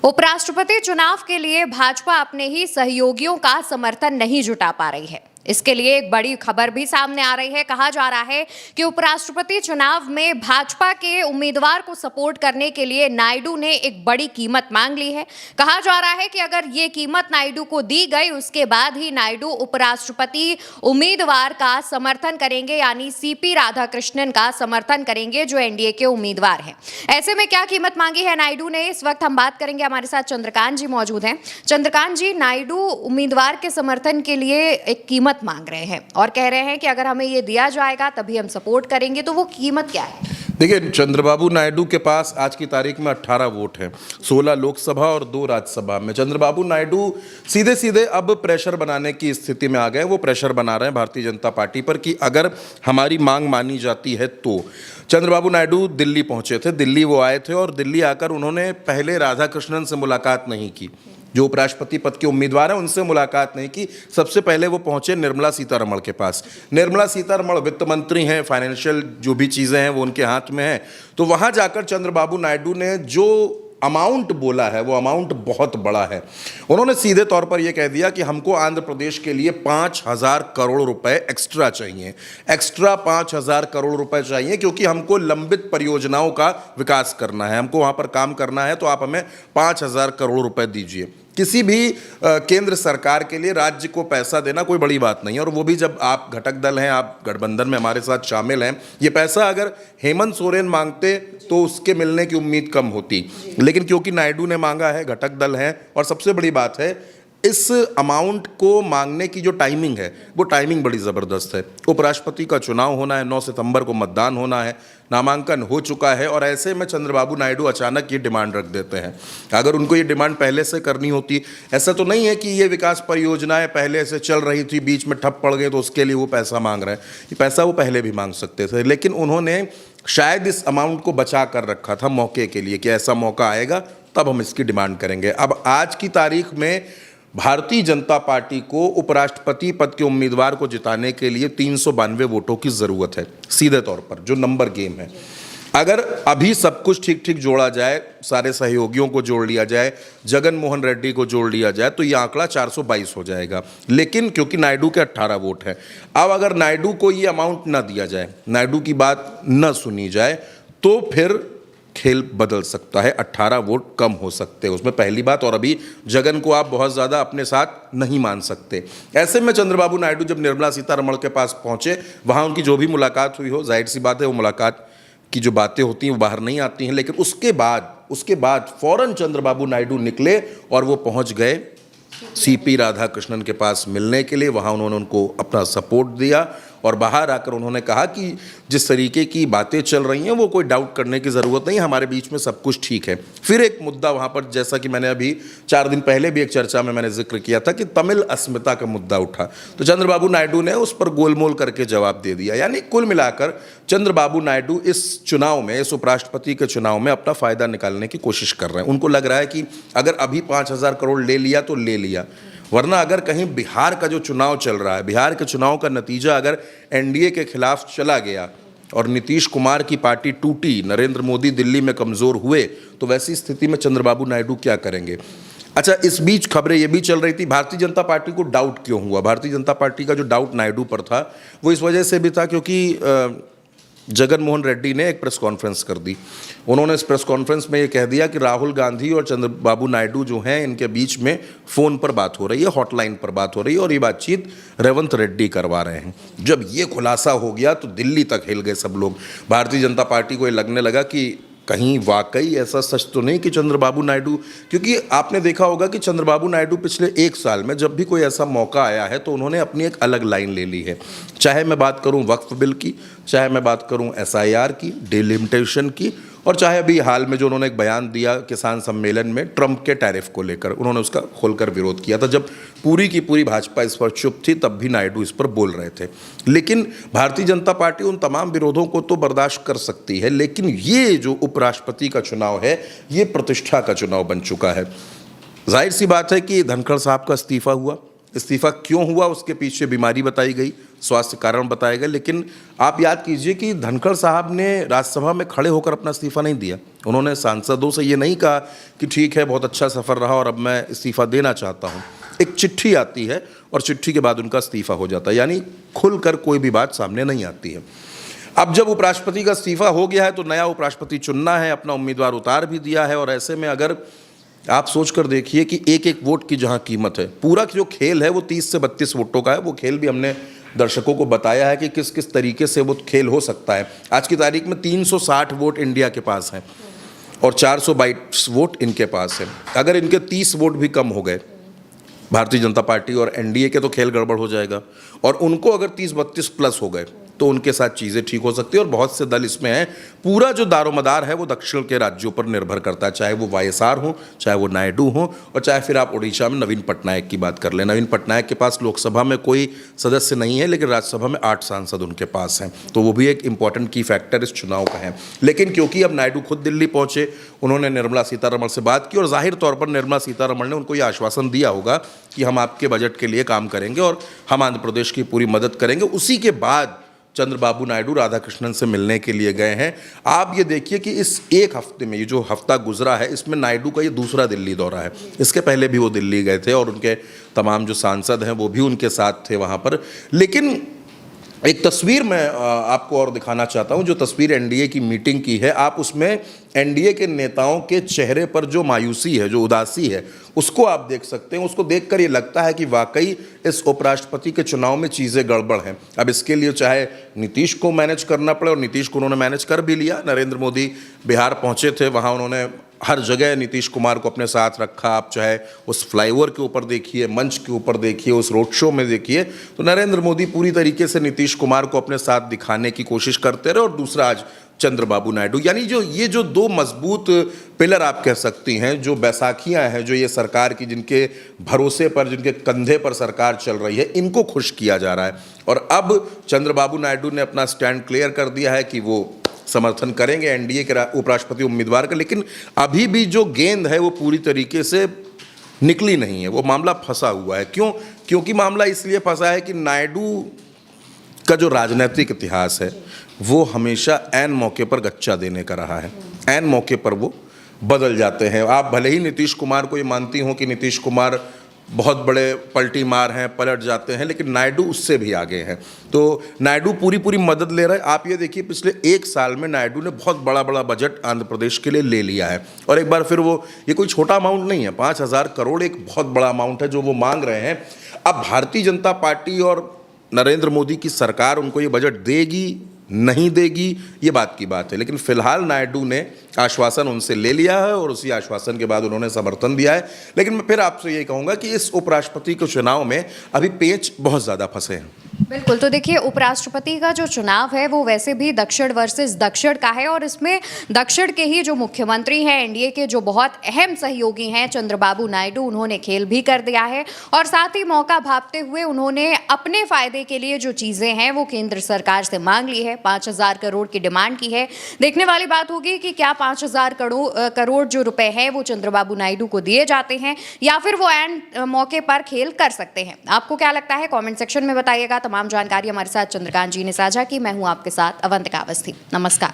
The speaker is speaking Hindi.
उपराष्ट्रपति चुनाव के लिए भाजपा अपने ही सहयोगियों का समर्थन नहीं जुटा पा रही है। इसके लिए एक बड़ी खबर भी सामने आ रही है। कहा जा रहा है कि उपराष्ट्रपति चुनाव में भाजपा के उम्मीदवार को सपोर्ट करने के लिए नायडू ने एक बड़ी कीमत मांग ली है। कहा जा रहा है कि अगर ये कीमत नायडू को दी गई, उसके बाद ही नायडू उपराष्ट्रपति उम्मीदवार का समर्थन करेंगे, यानी सीपी राधाकृष्णन का समर्थन करेंगे, जो एनडीए के उम्मीदवार हैं। ऐसे में क्या कीमत मांगी है नायडू ने, इस वक्त हम बात करेंगे। हमारे साथ चंद्रकांत जी मौजूद हैं। चंद्रकांत जी, नायडू उम्मीदवार के समर्थन के लिए एक कीमत मांग रहे हैं और कह रहे हैं कि अगर हमें ये दिया जाएगा तभी हम सपोर्ट करेंगे, तो वो कीमत क्या है? देखिए, चंद्रबाबू नायडू के पास आज की तारीख में 18 वोट हैं, 16 लोकसभा और 2 राज्यसभा में। चंद्रबाबू नायडू सीधे सीधे अब प्रेशर बनाने की स्थिति में आ गए। वो प्रेशर बना रहे हैं भारतीय जनता पार्टी पर कि अगर हमारी मांग मानी जाती है तो। चंद्रबाबू नायडू दिल्ली पहुंचे थे, दिल्ली वो आए थे और दिल्ली आकर उन्होंने पहले राधाकृष्णन से मुलाकात नहीं की, जो उपराष्ट्रपति पद के उम्मीदवार हैं, उनसे मुलाकात नहीं की। सबसे पहले वो पहुंचे निर्मला सीतारमण के पास। निर्मला सीतारमण वित्त मंत्री हैं, फाइनेंशियल जो भी चीज़ें हैं वो उनके हाथ में हैं। तो वहां जाकर चंद्रबाबू नायडू ने जो अमाउंट बोला है वो अमाउंट बहुत बड़ा है। उन्होंने सीधे तौर पर यह कह दिया कि हमको आंध्र प्रदेश के लिए 5,000 करोड़ रुपए एक्स्ट्रा चाहिए, एक्स्ट्रा 5,000 करोड़ रुपए चाहिए, क्योंकि हमको लंबित परियोजनाओं का विकास करना है, हमको वहां पर काम करना है, तो आप हमें 5,000 करोड़ रुपए दीजिए। किसी भी केंद्र सरकार के लिए राज्य को पैसा देना कोई बड़ी बात नहीं है, और वो भी जब आप घटक दल हैं, आप गठबंधन में हमारे साथ शामिल हैं। ये पैसा अगर हेमंत सोरेन मांगते तो उसके मिलने की उम्मीद कम होती, लेकिन क्योंकि नायडू ने मांगा है, घटक दल हैं, और सबसे बड़ी बात है इस अमाउंट को मांगने की जो टाइमिंग है वो टाइमिंग बड़ी ज़बरदस्त है। उपराष्ट्रपति का चुनाव होना है, 9 सितंबर को मतदान होना है, नामांकन हो चुका है, और ऐसे में चंद्रबाबू नायडू अचानक ये डिमांड रख देते हैं। अगर उनको ये डिमांड पहले से करनी होती, ऐसा तो नहीं है कि ये विकास परियोजनाएं पहले से चल रही थी, बीच में ठप पड़ गए तो उसके लिए वो पैसा मांग रहे हैं। ये पैसा वो पहले भी मांग सकते थे, लेकिन उन्होंने शायद इस अमाउंट को बचा कर रखा था मौके के लिए कि ऐसा मौका आएगा तब हम इसकी डिमांड करेंगे। अब आज की तारीख में भारतीय जनता पार्टी को उपराष्ट्रपति पद के उम्मीदवार को जिताने के लिए 392 वोटों की ज़रूरत है। सीधे तौर पर जो नंबर गेम है, अगर अभी सब कुछ ठीक ठीक जोड़ा जाए, सारे सहयोगियों को जोड़ लिया जाए, जगन मोहन रेड्डी को जोड़ लिया जाए, तो ये आंकड़ा 422 हो जाएगा। लेकिन क्योंकि नायडू के 18 वोट हैं, अब अगर नायडू को ये अमाउंट ना दिया जाए, नायडू की बात न सुनी जाए, तो फिर खेल बदल सकता है। 18 वोट कम हो सकते हैं उसमें, पहली बात। और अभी जगन को आप बहुत ज़्यादा अपने साथ नहीं मान सकते। ऐसे में चंद्रबाबू नायडू जब निर्मला सीतारमण के पास पहुंचे, वहां उनकी जो भी मुलाकात हुई हो, जाहिर सी बात है वो मुलाकात की जो बातें होती हैं वो बाहर नहीं आती हैं, लेकिन उसके बाद फौरन चंद्रबाबू नायडू निकले और वो पहुंच गए सीपी राधाकृष्णन के पास मिलने के लिए। वहाँ उन्होंने उनको अपना सपोर्ट दिया और बाहर आकर उन्होंने कहा कि जिस तरीके की बातें चल रही हैं वो कोई डाउट करने की ज़रूरत नहीं, हमारे बीच में सब कुछ ठीक है। फिर एक मुद्दा वहाँ पर, जैसा कि मैंने अभी 4 दिन पहले भी एक चर्चा में मैंने जिक्र किया था कि तमिल अस्मिता का मुद्दा उठा, तो चंद्रबाबू नायडू ने उस पर गोलमोल करके जवाब दे दिया। यानी कुल मिलाकर चंद्रबाबू नायडू इस चुनाव में, इस उपराष्ट्रपति के चुनाव में अपना फ़ायदा निकालने की कोशिश कर रहे हैं। उनको लग रहा है कि अगर अभी 5,000 करोड़ ले लिया तो ले लिया, वरना अगर कहीं बिहार का जो चुनाव चल रहा है, बिहार के चुनाव का नतीजा अगर एनडीए के खिलाफ चला गया और नीतीश कुमार की पार्टी टूटी, नरेंद्र मोदी दिल्ली में कमज़ोर हुए, तो वैसी स्थिति में चंद्रबाबू नायडू क्या करेंगे? अच्छा, इस बीच खबरें ये भी चल रही थी, भारतीय जनता पार्टी को डाउट क्यों हुआ? भारतीय जनता पार्टी का जो डाउट नायडू पर था वो इस वजह से भी था क्योंकि जगन मोहन रेड्डी ने एक प्रेस कॉन्फ्रेंस कर दी। उन्होंने इस प्रेस कॉन्फ्रेंस में ये कह दिया कि राहुल गांधी और चंद्रबाबू नायडू जो हैं, इनके बीच में फ़ोन पर बात हो रही है, हॉटलाइन पर बात हो रही है, और ये बातचीत रेवंत रेड्डी करवा रहे हैं। जब ये खुलासा हो गया तो दिल्ली तक हिल गए सब लोग। भारतीय जनता पार्टी को ये लगने लगा कि कहीं वाकई ऐसा सच तो नहीं कि चंद्रबाबू नायडू, क्योंकि आपने देखा होगा कि चंद्रबाबू नायडू पिछले 1 साल में जब भी कोई ऐसा मौका आया है तो उन्होंने अपनी एक अलग लाइन ले ली है। चाहे मैं बात करूं वक्फ बिल की, चाहे मैं बात करूं SIR की, डिलिमिटेशन की, और चाहे अभी हाल में जो उन्होंने एक बयान दिया किसान सम्मेलन में ट्रंप के टैरिफ को लेकर, उन्होंने उसका खोलकर विरोध किया था। जब पूरी की पूरी भाजपा इस पर चुप थी तब भी नायडू इस पर बोल रहे थे। लेकिन भारतीय जनता पार्टी उन तमाम विरोधों को तो बर्दाश्त कर सकती है, लेकिन ये जो उपराष्ट्रपति का चुनाव है ये प्रतिष्ठा का चुनाव बन चुका है। जाहिर सी बात है कि धनखड़ साहब का इस्तीफा हुआ, इस्तीफा क्यों हुआ उसके पीछे बीमारी बताई गई, स्वास्थ्य कारण बताए गए, लेकिन आप याद कीजिए कि धनखड़ साहब ने राज्यसभा में खड़े होकर अपना इस्तीफा नहीं दिया। उन्होंने सांसदों से ये नहीं कहा कि ठीक है, बहुत अच्छा सफ़र रहा और अब मैं इस्तीफा देना चाहता हूँ। एक चिट्ठी आती है और चिट्ठी के बाद उनका इस्तीफा हो जाता है, यानी खुलकर कोई भी बात सामने नहीं आती है। अब जब उपराष्ट्रपति का इस्तीफा हो गया है तो नया उपराष्ट्रपति चुनना है, अपना उम्मीदवार उतार भी दिया है, और ऐसे में अगर आप सोच कर देखिए कि एक एक वोट की जहां कीमत है, पूरा जो खेल है वो 30 से 32 वोटों का है। वो खेल भी हमने दर्शकों को बताया है कि किस किस तरीके से वो खेल हो सकता है। आज की तारीख में 360 वोट इंडिया के पास हैं और 422 वोट इनके पास हैं। अगर इनके 30 वोट भी कम हो गए भारतीय जनता पार्टी और एनडीए के, तो खेल गड़बड़ हो जाएगा, और उनको अगर 30-32 प्लस हो गए तो उनके साथ चीज़ें ठीक हो सकती है। और बहुत से दल इसमें हैं। पूरा जो दारोमदार है वो दक्षिण के राज्यों पर निर्भर करता है, चाहे वो वाईएसआर हो, चाहे वो नायडू हो, और चाहे फिर आप उड़ीसा में नवीन पटनायक की बात कर लें। नवीन पटनायक के पास लोकसभा में कोई सदस्य नहीं है, लेकिन राज्यसभा में 8 सांसद उनके पास हैं, तो वो भी एक इंपॉर्टेंट की फैक्टर इस चुनाव का है। लेकिन क्योंकि अब नायडू खुद दिल्ली पहुंचे, उन्होंने निर्मला सीतारमण से बात की, और जाहिर तौर पर निर्मला सीतारमण ने उनको ये आश्वासन दिया होगा कि हम आपके बजट के लिए काम करेंगे और हम आंध्र प्रदेश की पूरी मदद करेंगे। उसी के बाद चंद्रबाबू नायडू राधाकृष्णन से मिलने के लिए गए हैं। आप ये देखिए कि इस एक हफ्ते में, ये जो हफ्ता गुजरा है, इसमें नायडू का ये दूसरा दिल्ली दौरा है। इसके पहले भी वो दिल्ली गए थे और उनके तमाम जो सांसद हैं वो भी उनके साथ थे वहाँ पर। लेकिन एक तस्वीर मैं आपको और दिखाना चाहता हूं, जो तस्वीर एनडीए की मीटिंग की है। आप उसमें एनडीए के नेताओं के चेहरे पर जो मायूसी है, जो उदासी है, उसको आप देख सकते हैं। उसको देखकर ये लगता है कि वाकई इस उपराष्ट्रपति के चुनाव में चीज़ें गड़बड़ हैं। अब इसके लिए चाहे नीतीश को मैनेज करना पड़े, और नीतीश को उन्होंने मैनेज कर भी लिया। नरेंद्र मोदी बिहार पहुंचे थे, वहाँ उन्होंने हर जगह नीतीश कुमार को अपने साथ रखा। आप चाहे उस फ्लाईओवर के ऊपर देखिए, मंच के ऊपर देखिए, उस रोड शो में देखिए, तो नरेंद्र मोदी पूरी तरीके से नीतीश कुमार को अपने साथ दिखाने की कोशिश करते रहे। और दूसरा आज चंद्रबाबू नायडू, यानी ये जो दो मजबूत पिलर आप कह सकती हैं, जो बैसाखियां हैं, जो ये सरकार की, जिनके भरोसे पर, जिनके कंधे पर सरकार चल रही है, इनको खुश किया जा रहा है। और अब चंद्रबाबू नायडू ने अपना स्टैंड क्लियर कर दिया है कि वो समर्थन करेंगे एनडीए के उपराष्ट्रपति उम्मीदवार का। लेकिन अभी भी जो गेंद है वो पूरी तरीके से निकली नहीं है, वो मामला फंसा हुआ है। क्योंकि मामला इसलिए फंसा है कि नायडू का जो राजनीतिक इतिहास है वो हमेशा ऐन मौके पर गच्चा देने का रहा है। ऐन मौके पर वो बदल जाते हैं। आप भले ही नीतीश कुमार को ये मानती हो कि नीतीश कुमार बहुत बड़े पलटी मार हैं, पलट जाते हैं, लेकिन नायडू उससे भी आगे हैं। तो नायडू पूरी मदद ले रहे हैं। आप ये देखिए, पिछले 1 साल में नायडू ने बहुत बड़ा बजट आंध्र प्रदेश के लिए ले लिया है। और एक बार फिर वो, ये कोई छोटा अमाउंट नहीं है, 5,000 करोड़ एक बहुत बड़ा अमाउंट है जो वो मांग रहे हैं। अब भारतीय जनता पार्टी और नरेंद्र मोदी की सरकार उनको ये बजट देगी, नहीं देगी, ये बात की बात है। लेकिन फिलहाल नायडू ने आश्वासन उनसे ले लिया है और उसी आश्वासन के बाद उन्होंने समर्थन दिया है। लेकिन मैं फिर आपसे ये कहूँगा कि इस उपराष्ट्रपति के चुनाव में अभी पेच बहुत ज़्यादा फंसे हैं। बिल्कुल, तो देखिए, उपराष्ट्रपति का जो चुनाव है वो वैसे भी दक्षिण वर्सेस दक्षिण का है, और इसमें दक्षिण के ही जो मुख्यमंत्री हैं, एनडीए के जो बहुत अहम सहयोगी हैं, चंद्रबाबू नायडू, उन्होंने खेल भी कर दिया है। और साथ ही मौका भांपते हुए उन्होंने अपने फायदे के लिए जो चीज़ें हैं वो केंद्र सरकार से मांग ली है। 5,000 करोड़ की डिमांड की है। देखने वाली बात होगी कि क्या 5,000 करोड़ जो रुपए हैं वो चंद्रबाबू नायडू को दिए जाते हैं, या फिर वो एंड मौके पर खेल कर सकते हैं। आपको क्या लगता है, कमेंट सेक्शन में बताइएगा। तमाम जानकारी हमारे साथ चंद्रकांत जी ने साझा की। मैं हूं आपके साथ अवंतिका अवस्थी। नमस्कार।